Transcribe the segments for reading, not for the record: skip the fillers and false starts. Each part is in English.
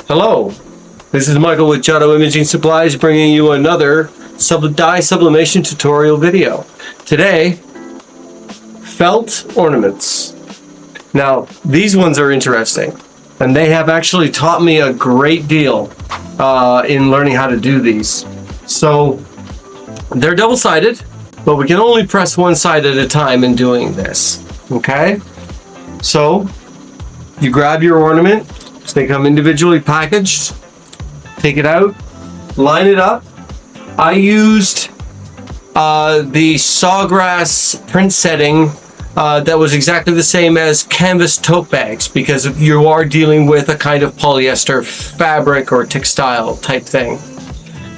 Hello, this is Michael with Joto Imaging Supplies bringing you another dye sublimation tutorial video. Today, felt ornaments. Now, these ones are interesting, and they have actually taught me a great deal in learning how to do these. So, they're double-sided, but we can only press one side at a time in doing this, okay? So, you grab your ornament. They come individually packaged. Take it out, line it up. I used the sawgrass print setting that was exactly the same as canvas tote bags, because you are dealing with a kind of polyester fabric or textile type thing,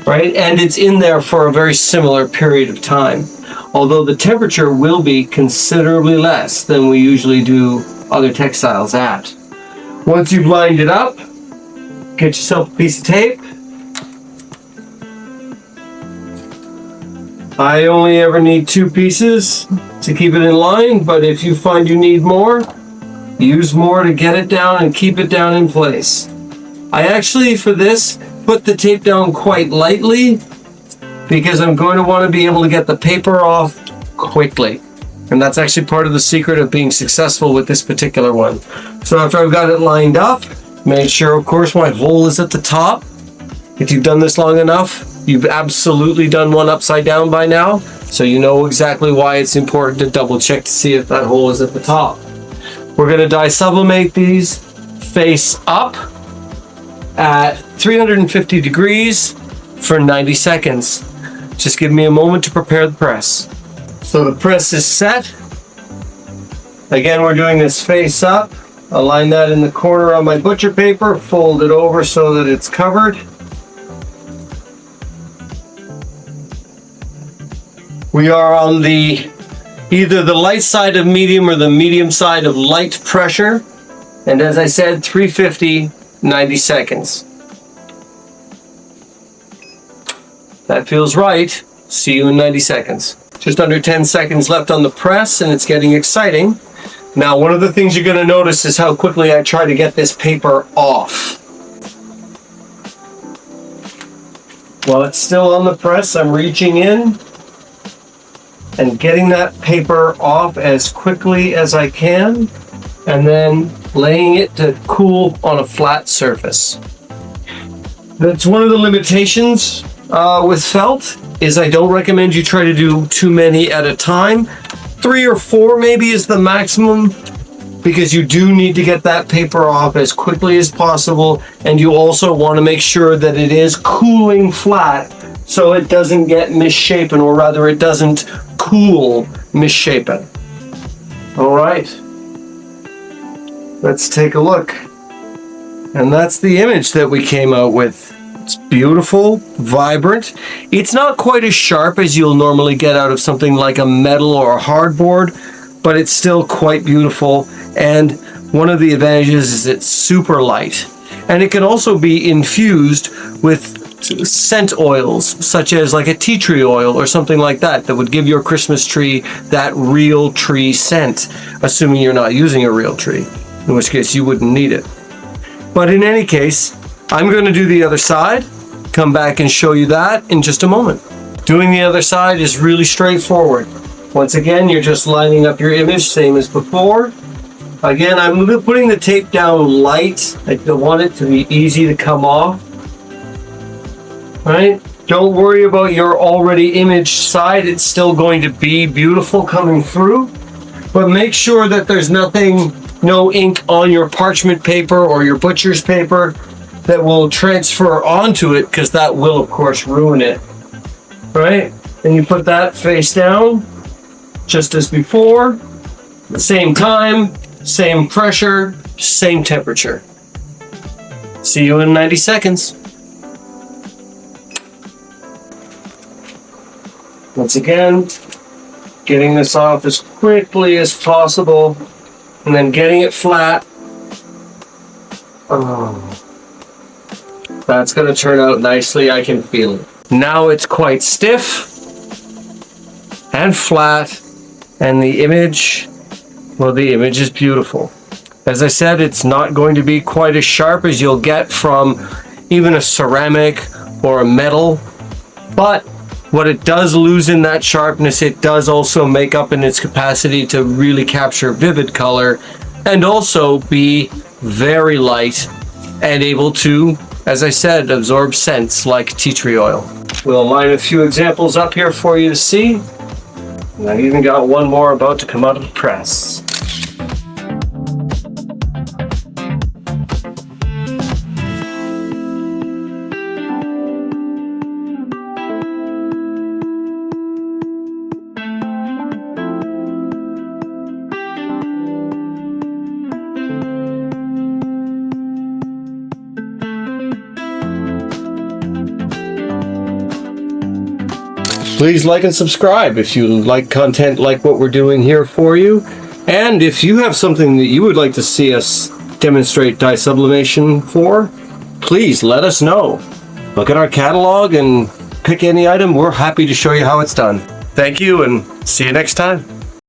right? And it's in there for a very similar period of time, although the temperature will be considerably less than we usually do other textiles at. Once you've lined it up, get yourself a piece of tape. I only ever need 2 pieces to keep it in line, but if you find you need more, use more to get it down and keep it down in place. I actually, for this, put the tape down quite lightly because I'm going to want to be able to get the paper off quickly. And that's actually part of the secret of being successful with this particular one. So after I've got it lined up, make sure, of course, my hole is at the top. If you've done this long enough, you've absolutely done one upside down by now. So you know exactly why it's important to double check to see if that hole is at the top. We're going to dye sublimate these face up at 350 degrees for 90 seconds. Just give me a moment to prepare the press. So the press is set. Again, we're doing this face up. Align that in the corner on my butcher paper, fold it over so that it's covered. We are on either the light side of medium or the medium side of light pressure. And as I said, 350, 90 seconds. That feels right. See you in 90 seconds. Just under 10 seconds left on the press, and it's getting exciting. Now, one of the things you're going to notice is how quickly I try to get this paper off. While it's still on the press, I'm reaching in and getting that paper off as quickly as I can, and then laying it to cool on a flat surface. That's one of the limitations with felt, is I don't recommend you try to do too many at a time. 3 or 4 maybe is the maximum, because you do need to get that paper off as quickly as possible, and you also want to make sure that it is cooling flat so it doesn't get misshapen, or rather it doesn't cool misshapen. All right, let's take a look. And that's the image that we came out with. It's beautiful, vibrant. It's not quite as sharp as you'll normally get out of something like a metal or a hardboard, but it's still quite beautiful. And one of the advantages is it's super light. And it can also be infused with scent oils, such as like a tea tree oil or something like that, that would give your Christmas tree that real tree scent, assuming you're not using a real tree, in which case you wouldn't need it. But in any case, I'm going to do the other side, come back and show you that in just a moment. Doing the other side is really straightforward. Once again, you're just lining up your image, same as before. Again, I'm putting the tape down light. I don't want it to be easy to come off. Right? Don't worry about your already imaged side. It's still going to be beautiful coming through. But make sure that there's no ink on your parchment paper or your butcher's paper that will transfer onto it, because that will, of course, ruin it. Right? And you put that face down, just as before. Same time, same pressure, same temperature. See you in 90 seconds. Once again, getting this off as quickly as possible, and then getting it flat. That's going to turn out nicely, I can feel it. Now it's quite stiff and flat, and the image is beautiful. As I said, it's not going to be quite as sharp as you'll get from even a ceramic or a metal, but what it does lose in that sharpness, it does also make up in its capacity to really capture vivid color and also be very light and able to, as I said, absorb scents like tea tree oil. We'll line a few examples up here for you to see. And I've even got one more about to come out of the press. Please like and subscribe if you like content like what we're doing here for you. And if you have something that you would like to see us demonstrate dye sublimation for, please let us know. Look at our catalog and pick any item. We're happy to show you how it's done. Thank you and see you next time.